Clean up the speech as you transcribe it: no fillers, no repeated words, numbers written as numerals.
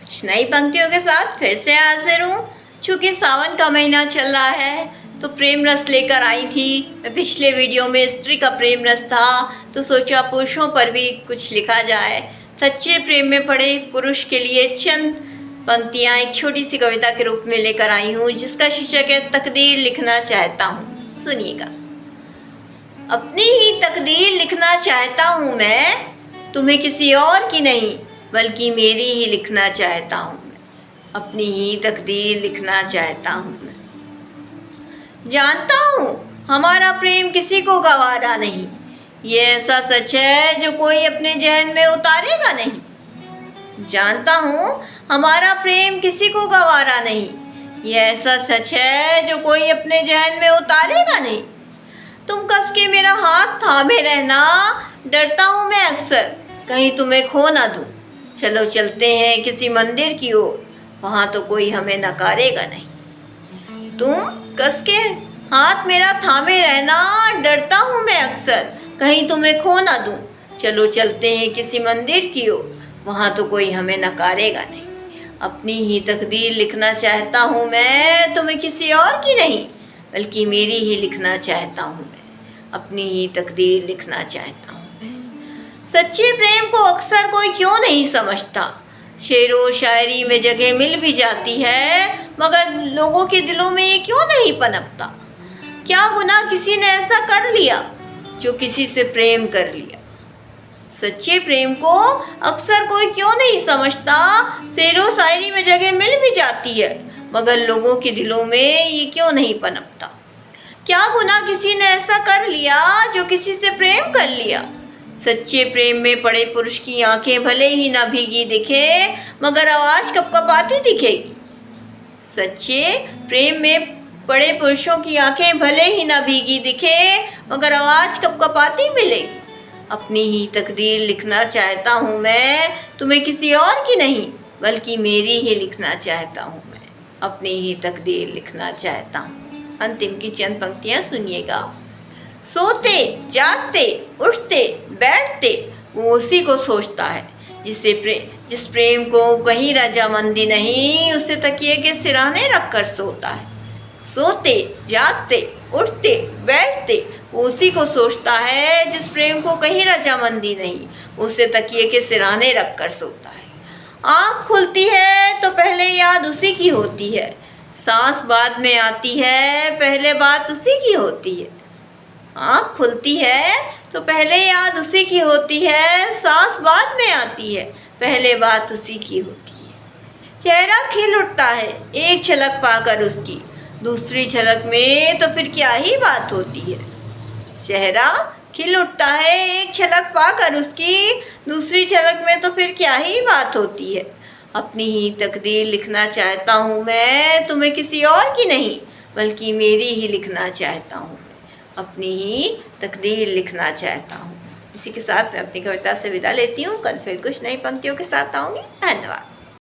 कुछ नई पंक्तियों के साथ फिर से हाजिर हूँ। चूँकि सावन का महीना चल रहा है तो प्रेम रस लेकर आई थी। मैं पिछले वीडियो में स्त्री का प्रेम रस था तो सोचा पुरुषों पर भी कुछ लिखा जाए। सच्चे प्रेम में पड़े पुरुष के लिए चंद पंक्तियाँ एक छोटी सी कविता के रूप में लेकर आई हूँ, जिसका शीर्षक है तकदीर लिखना चाहता हूँ। सुनिएगा। अपनी ही तकदीर लिखना चाहता हूँ मैं, तुम्हें किसी और की नहीं बल्कि मेरी ही लिखना चाहता हूँ मैं। अपनी ही तकदीर लिखना चाहता हूँ मैं। जानता हूँ हमारा प्रेम किसी को गवारा नहीं, ये ऐसा सच है जो कोई अपने जहन में उतारेगा नहीं। जानता हूँ हमारा प्रेम किसी को गवारा नहीं, ये ऐसा सच है जो कोई अपने जहन में उतारेगा नहीं। तुम कस के मेरा हाथ थामे रहना, डरता हूँ मैं अक्सर कहीं तुम्हें खो ना दूँ। चलो चलते हैं किसी मंदिर की ओर, वहाँ तो कोई हमें नकारेगा नहीं। तुम कस के हाथ मेरा थामे रहना, डरता हूँ मैं अक्सर कहीं तुम्हें खो ना दूँ। चलो चलते हैं किसी मंदिर की ओर, वहाँ तो कोई हमें नकारेगा नहीं। अपनी ही तकदीर लिखना चाहता हूँ मैं, तुम्हें किसी और की नहीं बल्कि मेरी ही लिखना चाहता हूँ मैं। अपनी ही तकदीर लिखना चाहता हूँ मैं। सच्चे प्रेम को अक्सर कोई क्यों नहीं समझता, शेरो शायरी में जगह मिल भी जाती है, मगर लोगों के दिलों में ये क्यों नहीं पनपता। क्या गुनाह किसी ने ऐसा कर लिया जो किसी से प्रेम कर लिया। सच्चे प्रेम को अक्सर कोई क्यों नहीं समझता, शेरो शायरी में जगह मिल भी जाती है, मगर लोगों के दिलों में ये क्यों नहीं पनपता। क्या गुनाह किसी ने ऐसा कर लिया जो किसी से प्रेम कर लिया। सच्चे प्रेम में पड़े पुरुष की आंखें भले ही ना भीगी दिखे, मगर आवाज़ कपकपाती दिखेगी। सच्चे प्रेम में पड़े पुरुषों की आंखें भले ही ना भीगी दिखे, मगर आवाज़ कपकपाती मिलेगी। अपनी ही तकदीर लिखना चाहता हूँ मैं, तुम्हें किसी और की नहीं बल्कि मेरी ही लिखना चाहता हूँ मैं। अपनी ही तकदीर लिखना चाहता हूँ। अंतिम की चंद पंक्तियाँ सुनिएगा। सोते जागते उठते बैठते वो उसी को सोचता है, जिस प्रेम को कहीं रजामंदी नहीं, उसे तकिए के सिरहाने रख कर सोता है। सोते जागते उठते बैठते वो उसी को सोचता है, जिस प्रेम को कहीं रजामंदी नहीं, उसे तकिए के सिरहाने रख कर सोता है। आँख खुलती है तो पहले याद उसी की होती है, सांस बाद में आती है पहले बात उसी की होती है। आँख खुलती है तो पहले याद उसी की होती है, सांस बाद में आती है पहले बात उसी की होती है। चेहरा खिल उठता है एक झलक पाकर उसकी, दूसरी झलक में तो फिर क्या ही बात होती है। चेहरा खिल उठता है एक झलक पाकर उसकी, दूसरी झलक में तो फिर क्या ही बात होती है। अपनी ही तकदीर लिखना चाहता हूँ मैं, तुम्हें किसी और की नहीं बल्कि मेरी ही लिखना चाहता हूँ। अपनी ही तकदीर लिखना चाहता हूँ। इसी के साथ मैं अपनी कविता से विदा लेती हूँ। कल फिर कुछ नई पंक्तियों के साथ आऊँगी। धन्यवाद।